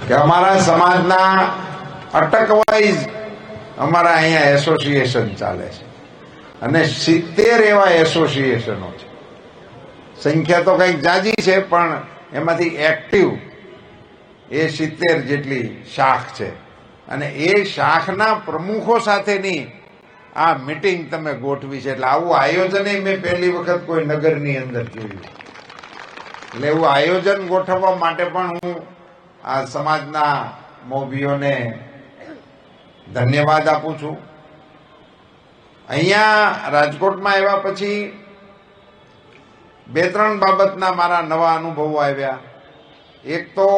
કે અમારા સમાજના અટકવાઇઝ અમારા અહીંયા એસોસિએશન ચાલે છે અને 70 એવા એસોસિએશનો છે. સંખ્યા તો કંઈક જાજી છે, પણ એમાંથી એક્ટિવ એ 70 જેટલી શાખ છે. અને એ શાખના પ્રમુખો સાથેની આ મીટિંગ તમે ગોઠવી છે. એટલે આવું આયોજન મેં પહેલી વખત કોઈ નગરની અંદર જોયું. એટલે એવું આયોજન ગોઠવવા માટે પણ હું આ સમાજના મોભીઓને ધન્યવાદ આપું છું. અહીંયા રાજકોટમાં આવ્યા પછી 2-3 બાબતના મારા નવા અનુભવો આવ્યા. એક તો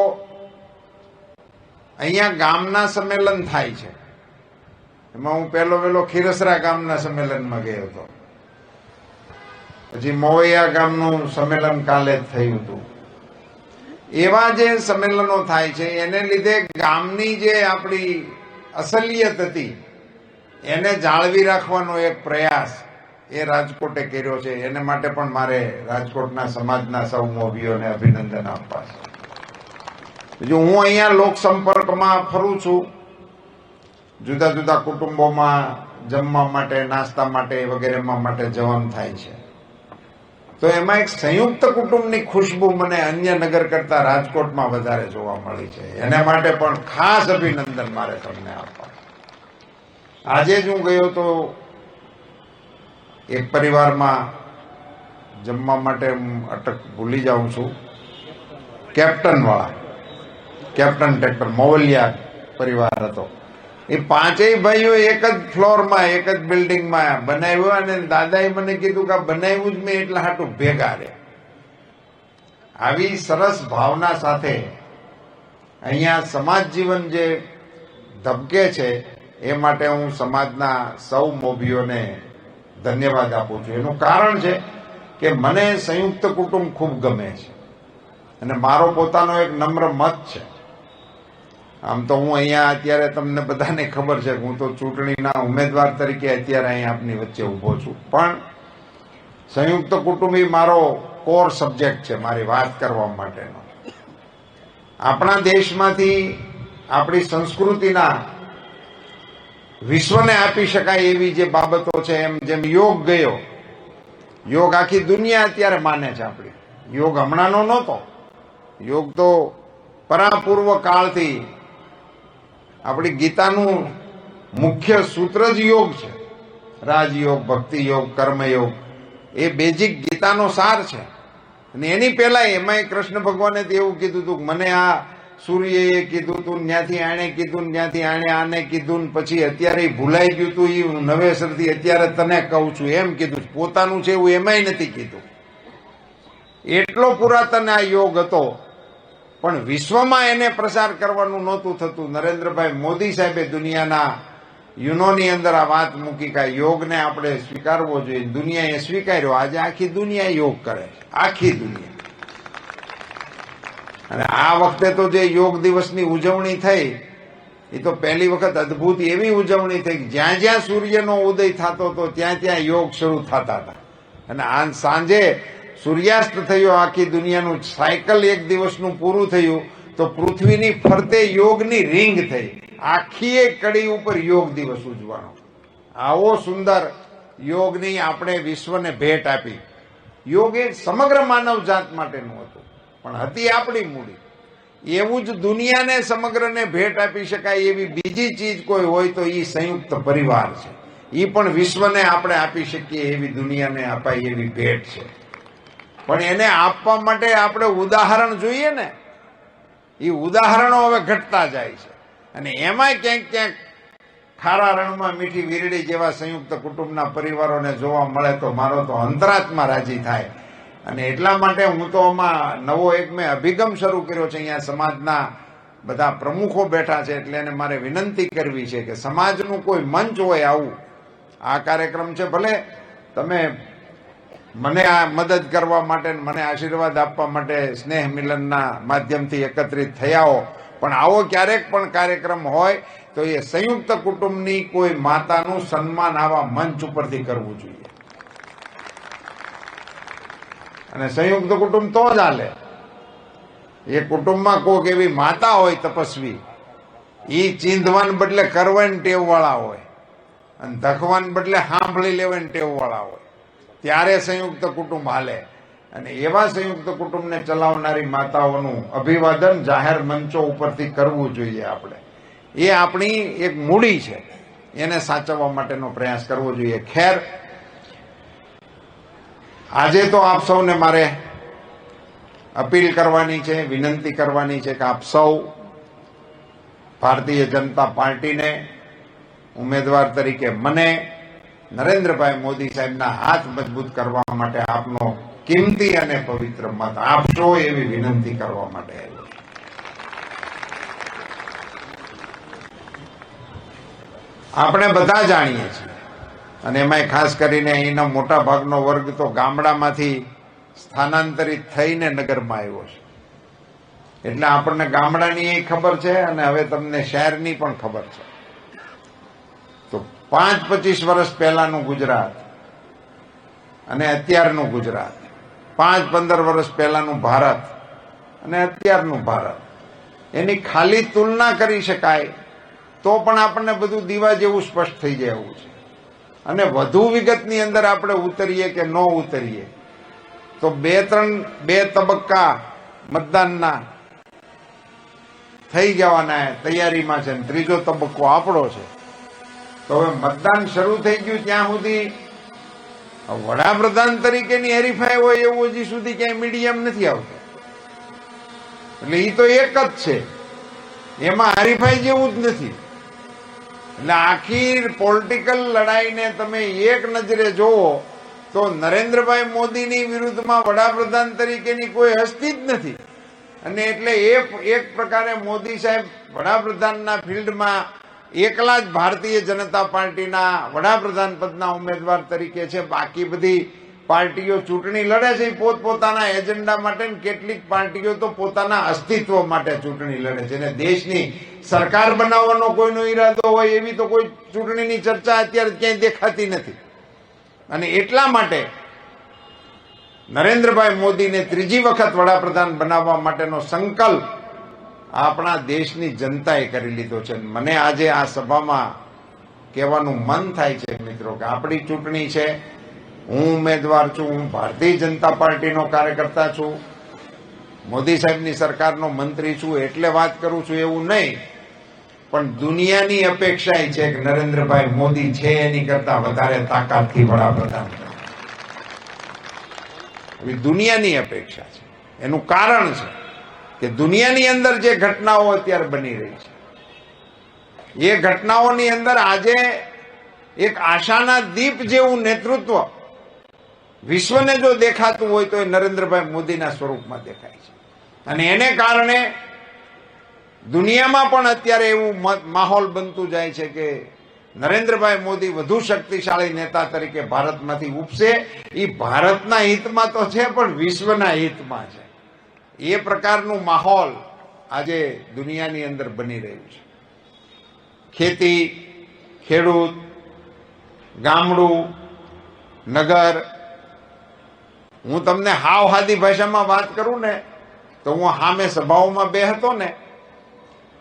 અહીંયા ગામના સંમેલન થાય છે. એમાં હું પહેલો ખીરસરા ગામના સંમેલનમાં ગયો હતો. પછી મોવૈયા ગામનું સંમેલન કાલે જ થયું હતું. એવા જે સંમેલનો થાય છે એને લીધે ગામની જે આપણી અસલિયત હતી એને જાળવી રાખવાનો એક પ્રયાસ એ રાજકોટે કર્યો છે. એને માટે પણ મારે રાજકોટના સમાજના સૌ મોભીઓને અભિનંદન આપવા છે. બીજું, હું અહીંયા લોકસંપર્કમાં ફરું છું. જુદા જુદા કુટુંબોમાં જમવા માટે, નાસ્તા માટે વગેરેમાં માટે જવાનું થાય છે. તો એમાં એક સંયુક્ત કુટુંબની ખુશ્બુ મને અન્ય નગર કરતા રાજકોટમાં વધારે જોવા મળી છે. એના માટે પણ ખાસ અભિનંદન મારે તમને આપવા. આજે જ હું ગયો તો એક પરિવારમાં જમવા માટે, ભૂલી જાઉં છું, કેપ્ટન ટ્રેક્ટર મોવલિયા પરિવાર હતો. એ 5 ભાઈઓ એક જ ફ્લોરમાં, એક જ બિલ્ડિંગમાં બનાવ્યો. અને દાદાએ મને કીધું કે બનાવ્યું જ મેં એટલા હાટું ભેગા રહે. આવી સરસ ભાવના સાથે અહીંયા સમાજ જીવન જે ધબકે છે એ માટે હું સમાજના સૌ મોભીઓને ધન્યવાદ આપું છું. એનું કારણ છે કે મને સંયુક્ત કુટુંબ ખૂબ ગમે છે અને મારો પોતાનો એક નમ્ર મત છે. આમ તો હું અહીંયા અત્યારે તમને બધાને ખબર છે કે હું તો ચૂંટણીના ઉમેદવાર તરીકે અત્યારે અહીંયા આપની વચ્ચે ઊભો છું. પણ સંયુક્ત કુટુંબ એ મારો કોર સબ્જેક્ટ છે મારી વાત કરવા માટેનો. આપણા દેશમાંથી આપણી સંસ્કૃતિના વિશ્વને આપી શકાય એવી જે બાબતો છે, જેમ યોગ ગયો, યોગ આખી દુનિયા અત્યારે માને છે. આપણી યોગ હમણાંનો નહોતો. યોગ તો પરાપૂર્વ કાળથી આપણી ગીતાનું મુખ્ય સૂત્ર જ યોગ છે. રાજયોગ, ભક્તિ યોગ, કર્મયોગ એ બેઝિક ગીતાનો સાર છે. અને એની પહેલા એમાંય કૃષ્ણ ભગવાને તો એવું કીધું હતું કે મને આ સૂર્યએ કીધું હતું, ત્યાંથી આણે કીધું, ત્યાંથી આને કીધું, પછી અત્યારે ભૂલાઈ ગયું હતું, એ નવેસરથી અત્યારે તને કહું છું એમ કીધું. પોતાનું છે એવું એમાંય નથી કીધું. એટલો પુરાતન આ યોગ હતો, પણ વિશ્વમાં એને પ્રસાર કરવાનું નહોતું થતું. નરેન્દ્રભાઈ મોદી સાહેબે દુનિયાના યુનોની અંદર આ વાત મૂકી કે યોગને આપણે સ્વીકારવો જોઈએ. દુનિયાએ સ્વીકાર્યો. આજે આખી દુનિયા યોગ કરે છે, આખી દુનિયા. અને આ વખતે તો જે યોગ દિવસની ઉજવણી થઈ એ તો પહેલી વખત અદભુત એવી ઉજવણી થઈ. જ્યાં જ્યાં સૂર્યનો ઉદય થતો હતો ત્યાં ત્યાં યોગ શરૂ થતા હતા. અને આ સાંજે સૂર્યાસ્ત થયો, આખી દુનિયાનું સાયકલ એક દિવસનું પૂરું થયું તો પૃથ્વીની ફરતે યોગની રીંગ થઈ. આખી એક કડી ઉપર યોગ દિવસ ઉજવાનો. આવો સુંદર યોગની આપણે વિશ્વને ભેટ આપી. યોગ એ સમગ્ર માનવ જાત માટેનું હતું, પણ હતી આપણી મૂડી. એવું જ દુનિયાને સમગ્રને ભેટ આપી શકાય એવી બીજી ચીજ કોઈ હોય તો એ સંયુક્ત પરિવાર છે. એ પણ વિશ્વને આપણે આપી શકીએ એવી, દુનિયાને અપાય એવી ભેટ છે. પણ એને આપવા માટે આપણે ઉદાહરણ જોઈએ ને. એ ઉદાહરણો હવે ઘટતા જાય છે. અને એમાંય ક્યાંક ક્યાંક ખારા રણમાં મીઠી વીરડી જેવા સંયુક્ત કુટુંબના પરિવારોને જોવા મળે તો મારો તો અંતરાત્મા રાજી થાય. અને એટલા માટે હું તો આમાં નવો એક મેં અભિગમ શરૂ કર્યો છે. અહીંયા સમાજના બધા પ્રમુખો બેઠા છે, એટલે એને મારે વિનંતી કરવી છે કે સમાજનું કોઈ મંચ હોય આવું. આ કાર્યક્રમ છે, ભલે તમે મને આ મદદ કરવા માટે, મને આશીર્વાદ આપવા માટે સ્નેહ મિલનના માધ્યમથી એકત્રિત થયા હો, પણ આવો ક્યારેક પણ કાર્યક્રમ હોય તો એ સંયુક્ત કુટુંબની કોઈ માતાનું સન્માન આવા મંચ ઉપરથી કરવું જોઈએ. અને સંયુક્ત કુટુંબ તો જ હાલે. એ કુટુંબમાં કોઈક એવી માતા હોય તપસ્વી, એ ચીંધવાન બદલે કરવાની ટેવ વાળા હોય અને ધખવાન બદલે સાંભળી લેવાની ટેવ વાળા હોય, ત્યારે સંયુક્ત કુટુંબ હાલે. અને એવા સંયુક્ત કુટુંબને ચલાવનારી માતાઓનું અભિવાદન જાહેર મંચો ઉપરથી કરવું જોઈએ આપણે. એ આપણી એક મૂડી છે, એને સાચવવા માટેનો પ્રયાસ કરવો જોઈએ. ખેર, આજે તો આપ સૌને મારે અપીલ કરવાની છે, વિનંતી કરવાની છે કે આપ સૌ ભારતીય જનતા પાર્ટીને ઉમેદવાર તરીકે મને નરેન્દ્રભાઈ મોદી સાહેબના હાથ મજબૂત કરવા માટે આપનો કિંમતી અને પવિત્ર મત આપશો એવી વિનંતી કરવા માટે આવ્યો. આપણે બધા જાણીએ છીએ, અને એમાંય ખાસ કરીને અહીંનો મોટા ભાગનો વર્ગ તો ગામડામાંથી સ્થાનાંતરિત થઈને નગરમાં આવ્યો છે, એટલે આપણને ગામડાની ખબર છે અને હવે તમને શહેરની પણ ખબર છે. તો 5-25 વર્ષ પહેલાનું ગુજરાત અને અત્યારનું ગુજરાત, 5-15 વર્ષ પહેલાનું ભારત અને અત્યારનું ભારત, એની ખાલી તુલના કરી શકાય તો પણ આપણને બધું દીવા જેવું સ્પષ્ટ થઈ જાય એવું છે. અને વધુ વિગતની અંદર આપણે ઉતરીએ કે ન ઉતરીએ તો 2 તબક્કા મતદાનના થઈ જવાના તૈયારીમાં છે, ત્રીજો તબક્કો આપણો છે. તો હવે મતદાન શરૂ થઈ ગયું ત્યાં સુધી વડાપ્રધાન તરીકેની હરીફાઈ હોય એવું હજી સુધી ક્યાંય મીડિયમ નથી આવતો. એટલે એ તો એક જ છે, એમાં હરીફાઈ જેવું જ નથી. એટલે આખી પોલિટિકલ લડાઈને તમે એક નજરે જોવો તો નરેન્દ્રભાઈ મોદીની વિરુદ્ધમાં વડાપ્રધાન તરીકેની કોઈ હસ્તી જ નથી. અને એટલે એક પ્રકારે મોદી સાહેબ વડાપ્રધાનના ફિલ્ડમાં એકલા જ ભારતીય જનતા પાર્ટીના વડાપ્રધાન પદના ઉમેદવાર તરીકે છે. બાકી બધી પાર્ટીઓ ચૂંટણી લડે છે પોતપોતાના એજન્ડા માટે, કેટલીક પાર્ટીઓ તો પોતાના અસ્તિત્વ માટે ચૂંટણી લડે છે. અને દેશની સરકાર બનાવવાનો કોઈનો ઈરાદો હોય એવી તો કોઈ ચૂંટણીની ચર્ચા અત્યારે ક્યાંય દેખાતી નથી. અને એટલા માટે નરેન્દ્રભાઈ મોદીને ત્રીજી વખત વડાપ્રધાન બનાવવા માટેનો સંકલ્પ આપણા દેશની જનતાએ કરી લીધો છે. મને આજે આ સભામાં કહેવાનું મન થાય છે મિત્રો કે આપણી ચૂંટણી છે, હું ઉમેદવાર છું, હું ભારતીય જનતા પાર્ટીનો કાર્યકર્તા છું, મોદી સાહેબની સરકારનો મંત્રી છું એટલે વાત કરું છું એવું નહીં, પણ દુનિયાની અપેક્ષા એ છે કે નરેન્દ્રભાઈ મોદી છે એની કરતા વધારે તાકાતથી વડાપ્રધાન થાય. દુનિયાની અપેક્ષા છે. એનું કારણ છે કે દુનિયાની અંદર જે ઘટનાઓ અત્યારે બની રહી છે એ ઘટનાઓની અંદર આજે એક આશાના દીપ જેવું નેતૃત્વ વિશ્વને જો દેખાતું હોય તો એ નરેન્દ્રભાઈ મોદીના સ્વરૂપમાં દેખાય છે. અને એને કારણે દુનિયામાં પણ અત્યારે એવું માહોલ બનતું જાય છે કે નરેન્દ્રભાઈ મોદી વધુ શક્તિશાળી નેતા તરીકે ભારતમાંથી ઉપસે. એ ભારતના હિતમાં તો છે પણ વિશ્વના હિતમાં છે. એ પ્રકારનું માહોલ આજે દુનિયાની અંદર બની રહ્યું છે. ખેતી, ખેડૂત, ગામડું, નગર, હું તમને હાવ હાદી ભાષામાં વાત કરું ને તો હું સામે સભાઓમાં બેહતો ને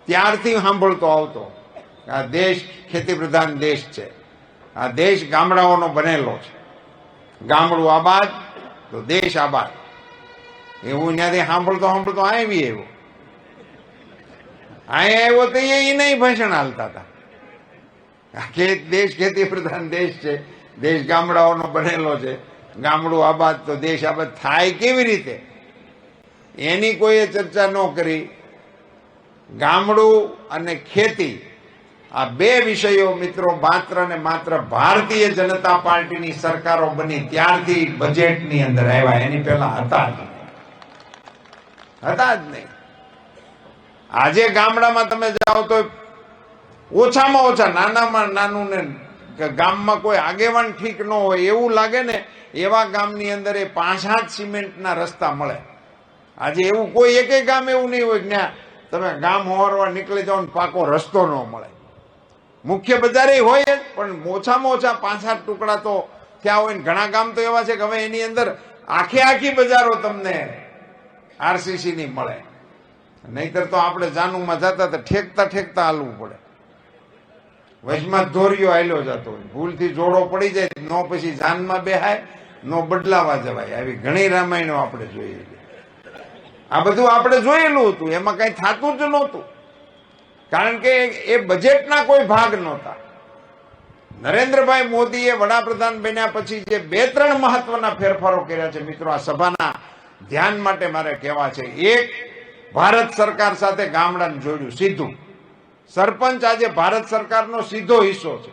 ત્યારથી સાંભળતો આવતો. આ દેશ ખેતી પ્રધાન દેશ છે, આ દેશ ગામડાઓનો બનેલો છે, ગામડું આબાદ તો દેશ આબાદ. એવું ત્યાંથી સાંભળતો આવી આવ્યો. અહીંયા આવ્યો તો એ નહીં ભાષણ હાલતા હતા. દેશ ખેતી પ્રધાન દેશ છે, દેશ ગામડાઓનો બનેલો છે, ગામડું આબાદ તો દેશ આબાદ થાય કેવી રીતે એની કોઈએ ચર્ચા ન કરી. ગામડું અને ખેતી આ 2 વિષયો મિત્રો માત્ર ને માત્ર ભારતીય જનતા પાર્ટીની સરકારો બની ત્યારથી બજેટની અંદર આવ્યા, એની પહેલા હતા જ નહીં. આજે ગામડામાં તમે જાઓ તો ઓછામાં ઓછા નાનામાં નાનું ને ગામમાં કોઈ આગેવાન ઠીક ન હોય એવું લાગે ને એવા ગામની અંદર એ 5-7 સિમેન્ટના રસ્તા મળે. આજે એવું કોઈ એકે ગામ એવું નહીં હોય ત્યાં તમે ગામ હોવારવા નીકળી જાઓ ને પાકો રસ્તો ન મળે. મુખ્ય બજારે હોય જ પણ ઓછામાં ઓછા 5-7 ટુકડા તો ત્યાં હોય ને ઘણા ગામ તો એવા છે કે હવે એની અંદર આખી બજારો તમને આરસીસી ની મળે. નહીતર તો આપણે જાનુમાં જતા તો ઠેકતા ઠેકતા હાલવું પડે. વચમાં ધોરિયો હાલ્યો જતો હોય, ભૂલથી જોડો પડી જાય, નો પછી જાનમાં બેહાય, નો બદલાવા જવાય. આવી ઘણી રામાયણો આપણે જોઈએ. આ બધું આપણે જોયેલું હતું, એમાં કઈ થતું જ નહોતું, કારણ કે એ બજેટના કોઈ ભાગ નહોતા. નરેન્દ્રભાઈ મોદીએ વડાપ્રધાન બન્યા પછી જે 2-3 મહત્વના ફેરફારો કર્યા છે મિત્રો, આ સભાના ધ્યાન માટે મારે કહેવા છે. એક, ભારત સરકાર સાથે ગામડાને જોડ્યું સીધું. સરપંચ આજે ભારત સરકારનો સીધો હિસ્સો છે.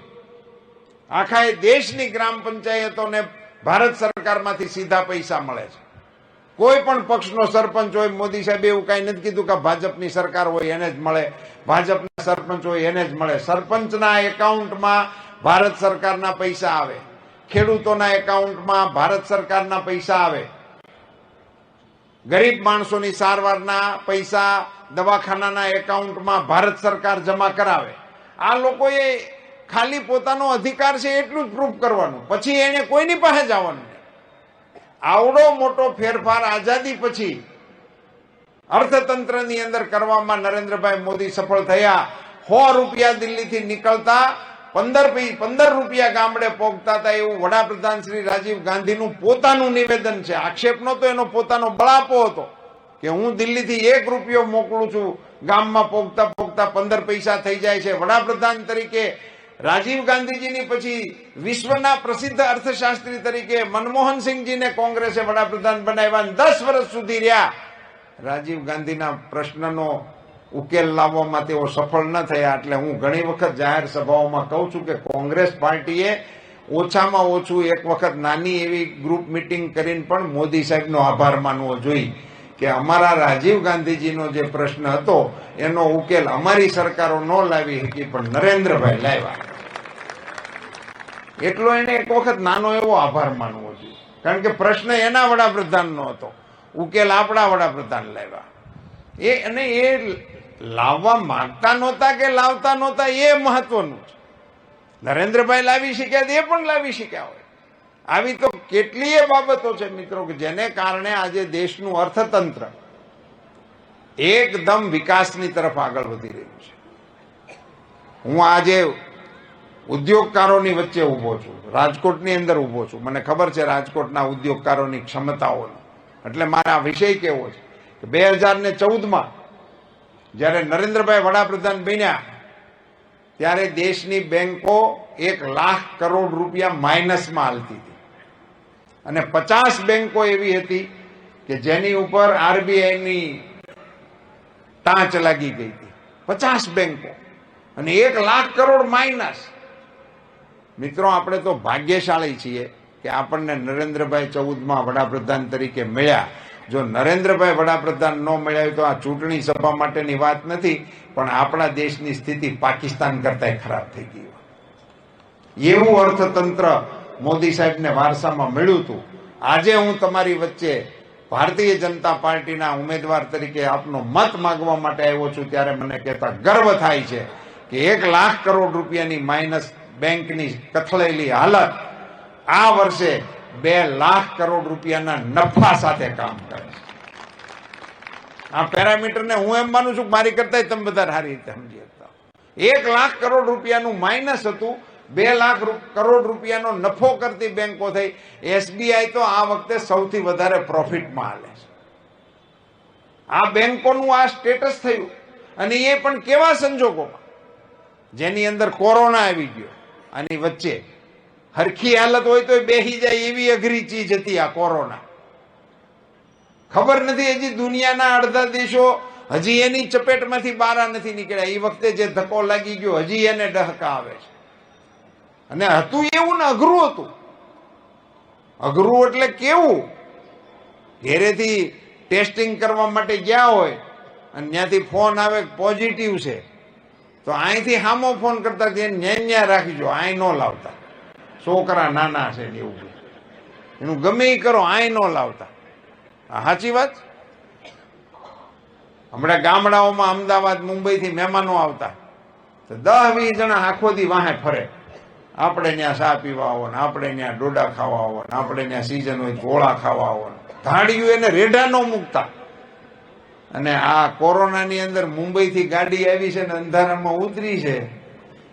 આખા દેશની ગ્રામ પંચાયતોને ભારત સરકારમાંથી સીધા પૈસા મળે છે. કોઈ પણ પક્ષનો સરપંચ હોય, મોદી સાહેબ એવું કઈ નથી કીધું કે ભાજપની સરકાર હોય એને જ મળે, ભાજપના સરપંચ હોય એને જ મળે. સરપંચના એકાઉન્ટમાં ભારત સરકારના પૈસા આવે, ખેડૂતોના એકાઉન્ટમાં ભારત સરકારના પૈસા આવે, ગરીબ માણસોની સારવારના પૈસા દવાખાનાના એકાઉન્ટમાં ભારત સરકાર જમા કરાવે. આ લોકોએ ખાલી પોતાનો અધિકાર છે એટલું જ પ્રૂફ કરવાનું, પછી એને કોઈની પાસે જવાનું નહીં. આવડો મોટો ફેરફાર આઝાદી પછી અર્થતંત્રની અંદર કરવામાં નરેન્દ્રભાઈ મોદી સફળ થયા. 100 રૂપિયા દિલ્હીથી નીકળતા 15 રૂપિયા ગામડે પહોંચતા હતા, એવું વડાપ્રધાન શ્રી રાજીવ ગાંધીનું પોતાનું નિવેદન છે. આક્ષેપ નહોતો, એનો પોતાનો બળાપો હતો કે હું દિલ્હીથી 1 રૂપિયો મોકલું છું, ગામમાં પહોંચતા પહોંચતા 15 પૈસા થઈ જાય છે. વડાપ્રધાન તરીકે રાજીવ ગાંધીજીની પછી વિશ્વના પ્રસિદ્ધ અર્થશાસ્ત્રી તરીકે મનમોહનસિંહજીને કોંગ્રેસે વડાપ્રધાન બનાવ્યા. 10 વર્ષ સુધી રહ્યા. રાજીવ ગાંધીના પ્રશ્નનો ઉકેલ લાવવામાં તેઓ સફળ ન થયા. એટલે હું ઘણી વખત જાહેર સભાઓમાં કહું છું કે કોંગ્રેસ પાર્ટીએ ઓછામાં ઓછું એક વખત નાની એવી ગ્રુપ મિટિંગ કરીને પણ મોદી સાહેબનો આભાર માનવો જોઈએ કે અમારા રાજીવ ગાંધીજીનો જે પ્રશ્ન હતો એનો ઉકેલ અમારી સરકારો ન લાવી શકી, પણ નરેન્દ્રભાઈ લાવ્યા. એટલો એને એક વખત નાનો એવો આભાર માનવો જોઈએ, કારણ કે પ્રશ્ન એના વડાપ્રધાનનો હતો, ઉકેલ આપણા વડાપ્રધાન લાવ્યા. અને એ લાવવા માંગતા નહોતા કે લાવતા નહોતા એ મહત્વનું છે. નરેન્દ્રભાઈ લાવી શક્યા એ પણ લાવી શક્યા હોય. આવી તો કેટલીય બાબતો છે મિત્રો કે જેને કારણે આજે દેશનું અર્થતંત્ર એકદમ વિકાસની તરફ આગળ વધી રહ્યું છે. હું આજે ઉદ્યોગકારોની વચ્ચે ઉભો છું, રાજકોટની અંદર ઉભો છું. મને ખબર છે રાજકોટના ઉદ્યોગકારોની ક્ષમતાઓનો, એટલે મારા વિષય કેવો છે કે 2014માં જ્યારે નરેન્દ્રભાઈ વડાપ્રધાન બન્યા ત્યારે દેશની બેંકો 1 લાખ કરોડ રૂપિયા માઇનસમાં હાલતી હતી, અને 50 બેંકો એવી હતી કે જેની ઉપર આરબીઆઈની ટાંચ લાગી ગઈ હતી. 50 બેંકો અને 1 લાખ કરોડ માઇનસ. મિત્રો, આપણે તો ભાગ્યશાળી છીએ કે આપણને નરેન્દ્રભાઈ 14માં વડાપ્રધાન તરીકે મળ્યા. જો નરેન્દ્રભાઈ વડાપ્રધાન ન મળ્યા તો આ ચૂંટણી સભા માટેની વાત નથી, પણ આપણા દેશની સ્થિતિ પાકિસ્તાન કરતા ખરાબ થઈ ગઈ. એવું અર્થતંત્ર મોદી સાહેબને વારસામાં મળ્યું હતું. આજે હું તમારી વચ્ચે ભારતીય જનતા પાર્ટીના ઉમેદવાર તરીકે આપનો મત માંગવા માટે આવ્યો છું, ત્યારે મને કહેતા ગર્વ થાય છે કે 1 લાખ કરોડ રૂપિયાની માઇનસ બેંકની કથળેલી હાલત આ વર્ષે 2 લાખ કરોડ રૂપિયાના નફા સાથે કામ કરે છે. આ પેરામીટરને હું એમ માનું છું કે મારી કરતા તમે બધા સારી રીતે સમજી શકતા. 1 લાખ કરોડ રૂપિયાનું માઇનસ હતું, 2 લાખ કરોડ રૂપિયાનો નફો કરતી બેંકો થઈ. એસબીઆઈ તો આ વખતે સૌથી વધારે પ્રોફિટમાં હાલે છે. આ બેંકોનું આ સ્ટેટસ થયું, અને એ પણ કેવા સંજોગોમાં, જેની અંદર કોરોના આવી ગયો. આની વચ્ચે હરખી હાલત હોય તો બેસી જાય એવી અઘરી ચીજ હતી આ કોરોના. ખબર નથી હજી દુનિયાના અડધા દેશો હજી એની ચપેટમાંથી બહાર નથી નીકળ્યા. એ વખતે જે ધક્કો લાગી ગયો હજી એને ડહકા આવે છે. અને હતું એવું ને અઘરું હતું. અઘરું એટલે કેવું, ઘેરેથી ટેસ્ટિંગ કરવા માટે ગયા હોય અને ત્યાંથી ફોન આવે પોઝિટિવ છે, તો અહીંથી સામો ફોન કરતા ન્યા રાખીજો, અહીં ન લાવતા. છોકરા નાના છે ને એવું એનું ગમે એ કરો, અહીં ન લાવતા. સાચી વાત. હમણાં ગામડાઓમાં અમદાવાદ મુંબઈથી મહેમાનો આવતા તો 10-20 જણા આખો દી વાહે ફરે. આપણે ત્યાં ચા પીવા આવો ને, આપણે ત્યાં ડોડા ખાવા આવો ને, આપણે ત્યાં સીઝન હોય ગોળા ખાવા આવો ને. ધાડિયું એને રેઢા ન મૂકતા. અને આ કોરોનાની અંદર મુંબઈથી ગાડી આવી છે ને અંધારામાં ઉતરી છે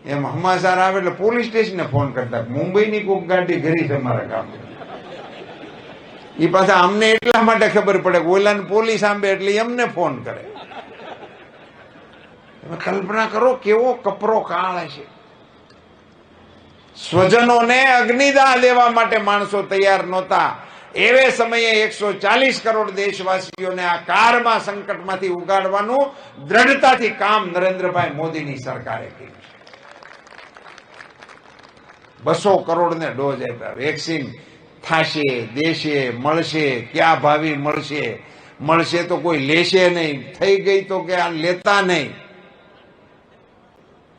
એમ સમાચાર આવે એટલે પોલીસ સ્ટેશને ફોન કરતા મુંબઈની કોઈક ગાડી ઘરી છે મારા ગામ. એ પાછા અમને એટલા માટે ખબર પડે કે ઓલાને પોલીસ આંબે એટલે એમને ફોન કરે. કલ્પના કરો કેવો કપરો કાળ છે. સ્વજનોને અગ્નિદાહ દેવા માટે માણસો તૈયાર નહોતા. એવે સમયે 140 કરોડ દેશવાસીઓને આ કાળમાં સંકટમાંથી ઉગાડવાનું દ્રઢતાથી કામ નરેન્દ્રભાઈ મોદીની સરકારે કર્યું. 200 કરોડને ડોઝ આપ્યા. વેક્સિન થાશે, દેશે, મળશે, ક્યાં ભાવી મળશે તો કોઈ લેશે નહીં, થઈ ગઈ તો કે આ લેતા નહીં.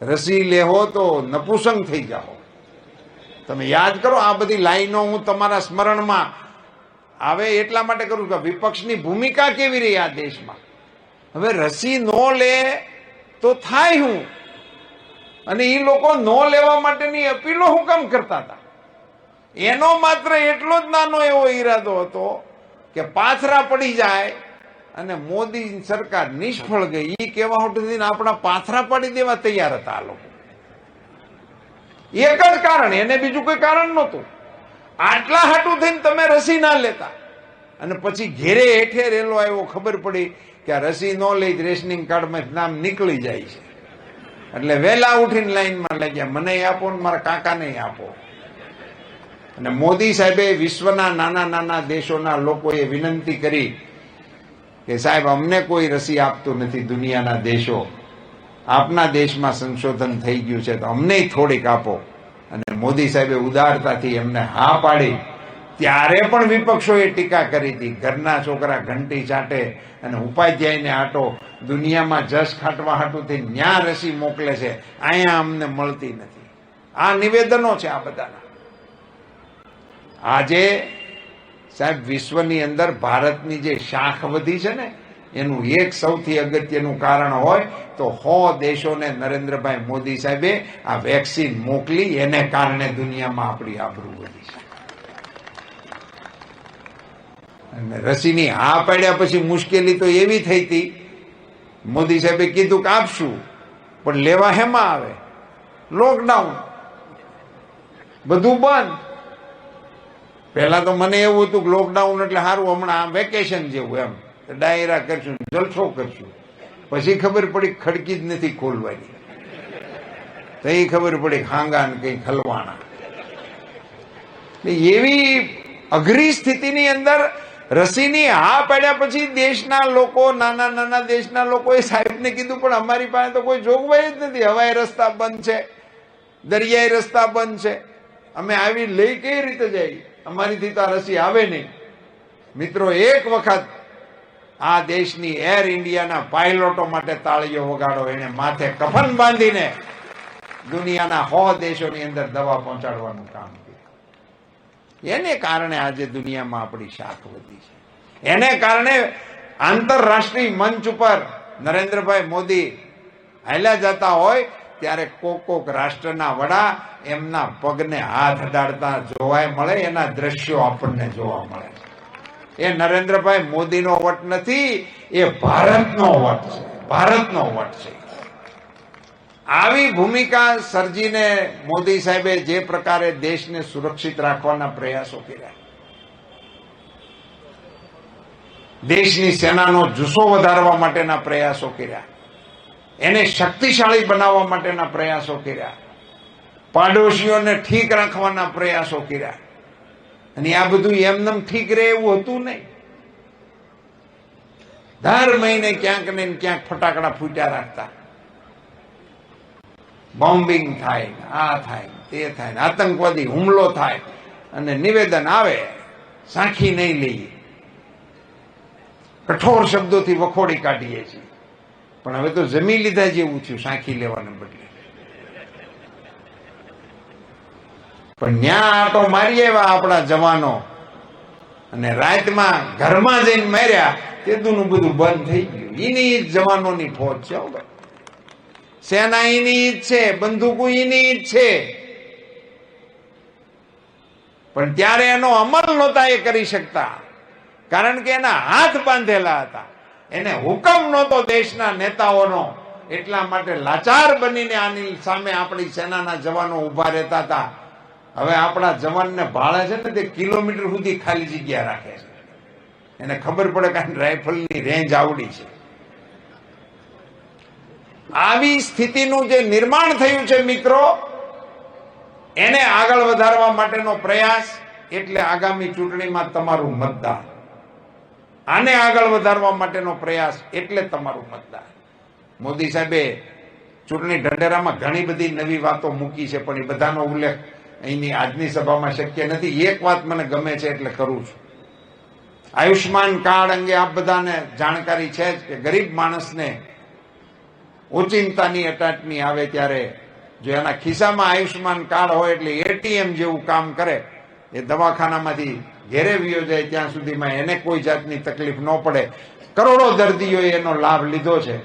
રસી લેહો તો નપુસંગ થઈ જાઓ. તમે યાદ કરો આ બધી લાઈનો હું તમારા સ્મરણમાં આવે એટલા માટે કરું કે વિપક્ષની ભૂમિકા કેવી રહી આ દેશમાં. હવે રસી ન લે તો થાય હું, અને એ લોકો ન લેવા માટેની અપીલો હું કામ કરતા હતા. એનો માત્ર એટલો જ નાનો એવો ઈરાદો હતો કે પાથરા પડી જાય અને મોદી સરકાર નિષ્ફળ ગઈ એ કહેવા સુધી આપણા પાથરા પાડી દેવા તૈયાર હતા આ લોકો. એક જ કારણ, એને બીજું કોઈ કારણ નહોતું. આટલા હાટું થઈને તમે રસી ના લેતા અને પછી ઘેરે હેઠે રેલો આવ્યો, ખબર પડી કે આ રસી ન લઈ રેશનિંગ કાર્ડમાં નામ નીકળી જાય છે એટલે વહેલા ઉઠીને લાઈનમાં લાગ્યા, મને આપો ને મારા કાકાને આપો. અને મોદી સાહેબે વિશ્વના નાના નાના દેશોના લોકોએ વિનંતી કરી કે સાહેબ અમને કોઈ રસી આપતું નથી, દુનિયાના દેશો, આપના દેશમાં સંશોધન થઈ ગયું છે તો અમને થોડીક આપો. અને મોદી સાહેબે ઉદારતાથી એમને હા પાડી. ત્યારે પણ વિપક્ષોએ ટીકા કરી હતી, ઘરના છોકરા ઘંટી ચાટે અને ઉપાધ્યાયને આટો દુનિયામાં જસ ખાટવા હાટુથી ન્યા રસી મોકલે છે, અહીંયા અમને મળતી નથી. આ નિવેદનો છે આ બધાના. આજે સાહેબ વિશ્વની અંદર ભારતની જે શાખ વધી છે ને એનું એક સૌથી અગત્યનું કારણ હોય તો 100 દેશોને નરેન્દ્રભાઈ મોદી સાહેબે આ વેક્સિન મોકલી, એને કારણે દુનિયામાં આપણી આબરૂ વધી છે. અને રસીની હા પાડ્યા પછી મુશ્કેલી તો એવી થઈ હતી, મોદી સાહેબે કીધું કે આપશું, પણ લેવા હેમાં આવે? લોકડાઉન, બધું બંધ. પહેલા તો મને એવું હતું કે લોકડાઉન એટલે સારું, હમણાં વેકેશન જેવું, એમ ડાયરા કરશું, જલસો કરશું. પછી ખબર પડી ખડકી જ નથી ખોલવાની, તો એ ખબર પડી ખાંગા ને કઈ ખલવાના. એવી અઘરી સ્થિતિની અંદર રસીની હા પાડ્યા પછી દેશના લોકો, નાના નાના દેશના લોકોએ સાહેબને કીધું પણ અમારી પાસે તો કોઈ જોગવાઈ જ નથી, હવાઈ રસ્તા બંધ છે, દરિયાઈ રસ્તા બંધ છે, અમે આવી લઈ કઈ રીતે જઈએ, અમારીથી તો આ રસી આવે નહીં. મિત્રો, એક વખત આ દેશની એર ઇન્ડિયાના પાયલોટો માટે તાળીઓ વગાડો. એને માથે કફન બાંધીને દુનિયાના 100 દેશોની અંદર દવા પહોંચાડવાનું કામ કર્યું. એને કારણે આજે દુનિયામાં આપણી શાખ વધી છે. એને કારણે આંતરરાષ્ટ્રીય મંચ ઉપર નરેન્દ્રભાઈ મોદી હાલ્યા જતા હોય ત્યારે કોક રાષ્ટ્રના વડા એમના પગને હાથ અડાડતા જોવાય મળે, એના દ્રશ્યો આપણને જોવા મળે. એ નરેન્દ્રભાઈ મોદીનો વટ નથી, એ ભારતનો વટ છે, ભારતનો વટ છે. આવી ભૂમિકા સર્જીને મોદી સાહેબે જે પ્રકારે દેશને સુરક્ષિત રાખવાના પ્રયાસો કર્યા, દેશની સેનાનો જુસ્સો વધારવા માટેના પ્રયાસો કર્યા, એને શક્તિશાળી બનાવવા માટેના પ્રયાસો કર્યા, પાડોશીઓને ઠીક રાખવાના પ્રયાસો કર્યા. અને આ બધું એમનેમ ઠીક રહે એવું હતું નહીં. દર મહિને ક્યાંક ને ક્યાંક ફટાકડા ફૂટ્યા રાખતા, બોમ્બિંગ થાય, આ થાય, તે થાય, આતંકવાદી હુમલો થાય અને નિવેદન આવે, સાંખી નહીં લઈએ, કઠોર શબ્દોથી વખોડી કાઢીએ છીએ. પણ હવે તો જમી લીધા જેવું થયું સાંખી લેવાને બદલે. પણ ન્યા આટો મારી આવ્યા આપણા જવાનો અને રાતમાં ઘરમાં જઈને માર્યા, તેદુનું બધું બંધ થઈ ગયું. એની જ જવાનોની ફોજ છે, સેના એની જ છે, બંદૂકો એની જ છે. પણ ત્યારે એનો અમલ નહોતા એ કરી શકતા, કારણ કે એના હાથ બાંધેલા હતા. એને હુકમ નહોતો દેશના નેતાઓનો, એટલા માટે લાચાર બનીને આની સામે આપણી સેનાના જવાનો ઉભા રહેતા હતા. હવે આપણા જવાનને ભાળે છે ને તે કિલોમીટર સુધી ખાલી જગ્યા રાખે છે. એને ખબર પડે કે રાઇફલની રેન્જ આવડી છે. આવી સ્થિતિનું જે નિર્માણ થયું છે મિત્રો, એને આગળ વધારવા માટેનો પ્રયાસ એટલે આગામી ચૂંટણીમાં તમારું મતદાન. આને આગળ વધારવા માટેનો પ્રયાસ એટલે તમારું મતદાન. મોદી સાહેબે ચૂંટણી ઢંઢેરામાં ઘણી બધી નવી વાતો મૂકી છે, પણ એ બધાનો ઉલ્લેખ અહીંની આજની સભામાં શક્ય નથી. એક વાત મને ગમે છે એટલે કરું છું. આયુષ્માન કાર્ડ અંગે આપ બધાને જાણકારી છે જ કે ગરીબ માણસને ઓચિંતાની અટાટની આવે ત્યારે જો એના ખિસ્સામાં આયુષ્માન કાર્ડ હોય એટલે એટીએમ જેવું કામ કરે. એ દવાખાનામાંથી ઘેરે વિયો જાય ત્યાં સુધીમાં એને કોઈ જાતની તકલીફ ન પડે. કરોડો દર્દીઓએ એનો લાભ લીધો છે.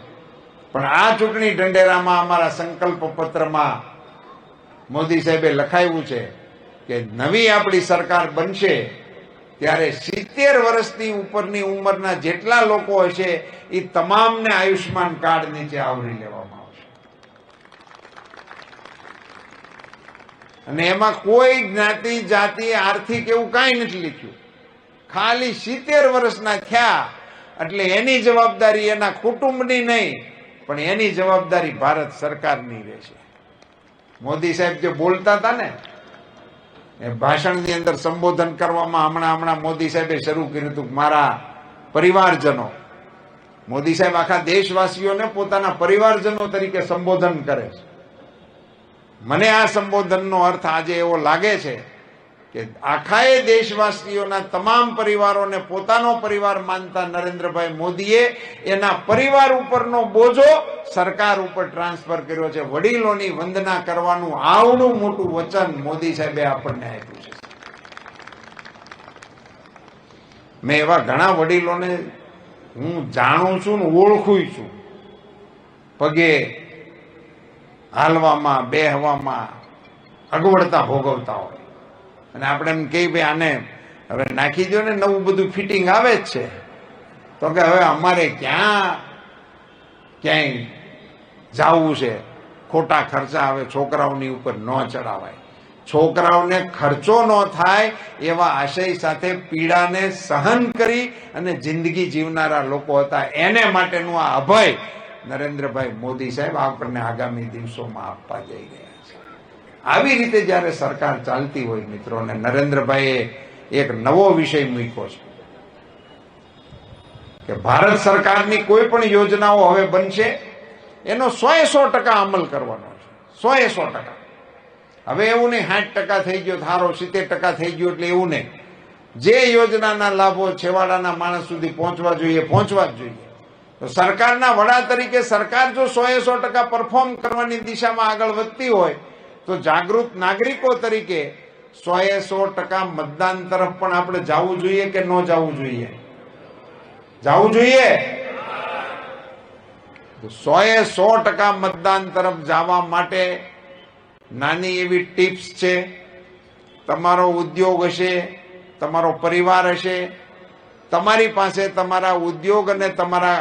પણ આ ચૂંટણી ઢંઢેરામાં અમારા સંકલ્પ પત્રમાં મોદી સાહેબે લખાયું છે કે નવી આપણી સરકાર બનશે ત્યારે 70 વર્ષની ઉપરની ઉંમરના જેટલા લોકો હશે એ તમામને આયુષ્માન કાર્ડ નીચે આવરી લેવામાં આવશે. અને એમાં કોઈ જ્ઞાતિ જાતિ આર્થિક એવું કાંઈ નથી લખ્યું. ખાલી 70 વર્ષના થયા એટલે એની જવાબદારી એના કુટુંબની નહીં, પણ એની જવાબદારી ભારત સરકારની રહેશે. મોદી સાહેબ જે બોલતા હતા ને એ ભાષણની અંદર સંબોધન કરવામાં હમણાં મોદી સાહેબે શરૂ કર્યું હતું, મારા પરિવારજનો. મોદી સાહેબ આખા દેશવાસીઓને પોતાના પરિવારજનો તરીકે સંબોધન કરે છે. મને આ સંબોધનનો અર્થ આજે એવો લાગે છે કે આખાએ દેશવાસીઓના તમામ પરિવારોને પોતાનો પરિવાર માનતા નરેન્દ્રભાઈ મોદીએ એના પરિવાર ઉપરનો બોજો સરકાર ઉપર ટ્રાન્સફર કર્યો છે. વડીલોની વંદના કરવાનું આવડું મોટું વચન મોદી સાહેબે આપણને આપ્યું છે. મેં એવા ઘણા વડીલોને હું જાણું છું ને ઓળખું છું. પગે હાલવામાં બેહવામાં અગવડતા ભોગવતા હોય અને આપણે એમ કહીએ ભાઈ આને હવે નાખી દો ને નવું બધું ફિટિંગ આવે જ છે, તો કે હવે અમારે ક્યાંય જવું છે, ખોટા ખર્ચા હવે છોકરાઓની ઉપર ન ચડાવાય. છોકરાઓને ખર્ચો ન થાય એવા આશય સાથે પીડાને સહન કરી અને જિંદગી જીવનારા લોકો હતા. એને માટેનું આ અભય નરેન્દ્રભાઈ મોદી સાહેબ આપણને આગામી દિવસોમાં આપવા જઈ રહ્યા છે. આવી રીતે જયારે સરકાર ચાલતી હોય મિત્રો, અને નરેન્દ્રભાઈએ એક નવો વિષય મૂક્યો છે કે ભારત સરકારની કોઈ પણ યોજનાઓ હવે બનશે એનો 100% અમલ કરવાનો છે. 100%. હવે એવું નહીં 60% થઈ ગયો સારો, 70% થઈ ગયો એટલે એવું નહીં. જે યોજનાના લાભો છેવાડાના માણસ સુધી પહોંચવા જોઈએ પહોંચવા જ જોઈએ. તો સરકારના વડા તરીકે સરકાર જો 100% પરફોર્મ કરવાની દિશામાં આગળ વધતી હોય તો જાગૃત નાગરિકો તરીકે 100% મતદાન તરફ પણ આપણે જવું જોઈએ કે ન જવું જોઈએ? જવું જોઈએ. 100% મતદાન તરફ જવા માટે નાની એવી ટિપ્સ છે. તમારો ઉદ્યોગ હશે, તમારો પરિવાર હશે, તમારી પાસે તમારા ઉદ્યોગ અને તમારા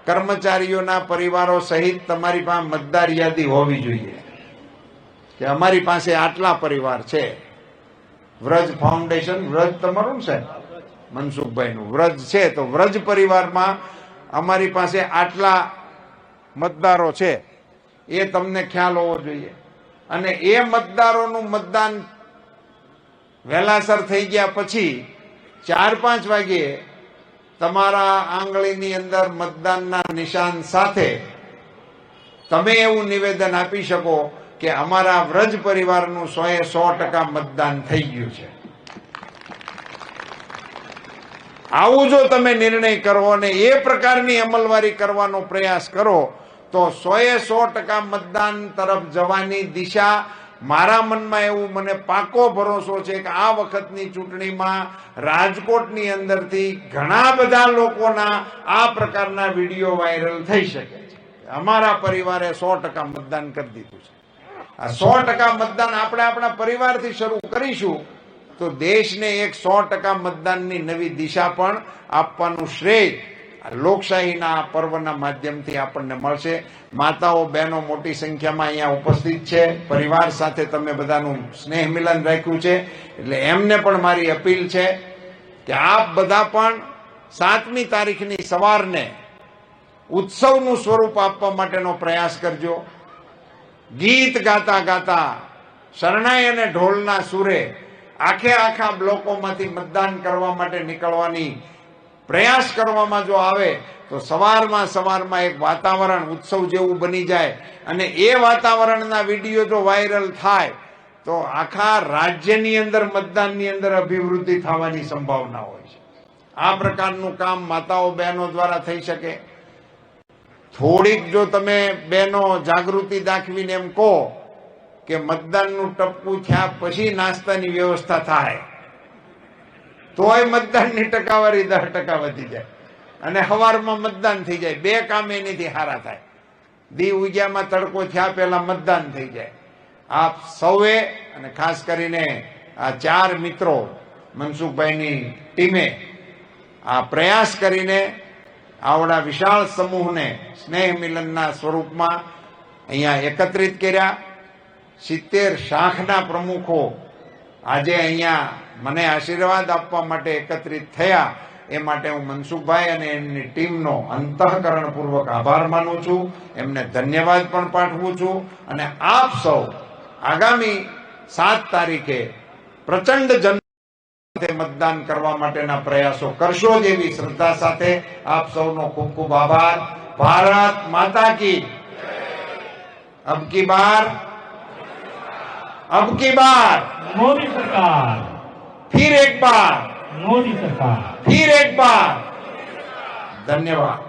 કર્મચારીઓના પરિવારો સહિત તમારી પાસે મતદાર યાદી હોવી જોઈએ કે અમારી પાસે આટલા પરિવાર છે. વ્રજ ફાઉન્ડેશન, વ્રજ તમારું છે મનસુખભાઈનું વ્રજ છે, તો વ્રજ પરિવારમાં અમારી પાસે આટલા મતદારો છે એ તમને ખ્યાલ હોવો જોઈએ. અને એ મતદારોનું મતદાન વહેલાસર થઈ ગયા પછી 4-5 વાગ્યે તમારા આંગળીની અંદર મતદાનના નિશાન સાથે તમે એવું નિવેદન આપી શકો કે અમારા વ્રજ પરિવારનું 100% મતદાન થઈ ગયું છે. આવું જો તમે નિર્ણય કરો અને એ પ્રકારની અમલવારી કરવાનો પ્રયાસ કરો તો 100% મતદાન તરફ જવાની દિશા મારા મનમાં એવું મને પાકો ભરોસો છે કે આ વખતની ચૂંટણીમાં રાજકોટની અંદરથી ઘણા બધા લોકોના આ પ્રકારના વિડીયો વાયરલ થઈ શકે છે. અમારા પરિવારે 100% મતદાન કરી દીધું છે. આ 100% મતદાન આપણે આપણા પરિવારથી શરૂ કરીશું તો દેશને એક 100% મતદાનની નવી દિશા પણ આપવાનું શ્રેય લોકશાહીના પર્વના માધ્યમથી આપણને મળશે. માતાઓ બહેનો મોટી સંખ્યામાં અહીંયા ઉપસ્થિત છે, પરિવાર સાથે તમે બધાનું સ્નેહ મિલન રાખ્યું છે, એટલે એમને પણ મારી અપીલ છે કે આપ બધા પણ 7મી તારીખની સવારને ઉત્સવનું સ્વરૂપ આપવા માટેનો પ્રયાસ કરજો. ગીત ગાતા ગાતા શરણાઈ અને ઢોલના સુરે આખા બ્લોકોમાંથી મતદાન કરવા માટે નીકળવાની પ્રયાસ કરવામાં જો આવે તો સવારમાં એક વાતાવરણ ઉત્સવ જેવું બની જાય અને એ વાતાવરણના વિડીયો જો વાયરલ થાય તો આખા રાજ્યની અંદર મતદાનની અંદર અભિવૃદ્ધિ થવાની સંભાવના હોય છે. આ પ્રકારનું કામ માતાઓ બહેનો દ્વારા થઈ શકે. થોડીક જો તમે બહેનો જાગૃતિ દાખવીને એમ કહો કે મતદાનનું ટપકું થયા પછી નાસ્તાની વ્યવસ્થા થાય તોય મતદાનની ટકાવારી 10% વધી જાય અને સવારમાં મતદાન થઈ જાય. 2 કામ એનીથી સારા થાય. દી ઉગ્યામાં તડકો થયા પહેલા મતદાન થઈ જાય. આપ સૌએ અને ખાસ કરીને આ 4 મિત્રો મનસુખભાઈની ટીમે આ પ્રયાસ કરીને આવડા વિશાળ સમૂહને સ્નેહ મિલનના સ્વરૂપમાં અહીંયા એકત્રિત કર્યા. 70 શાખના પ્રમુખો આજે અહીંયા મને આશીર્વાદ આપવા માટે એકત્રિત થયા. એ માટે હું મનસુખભાઈ અને એમની ટીમનો અંતઃકરણપૂર્વક આભાર માનું છું, એમને ધન્યવાદ પણ પાઠવું છું. અને આપ સૌ આગામી 7 તારીખે પ્રચંડ જન મતદાન કરવા માટેના પ્રયાસો કરશો જેવી શ્રદ્ધા સાથે આપ સૌનો ખૂબ ખૂબ આભાર. ભારત માતા કી અબ કી બાર मोदी सरकार, फिर एक बार मोदी सरकार. फिर एक बार धन्यवाद.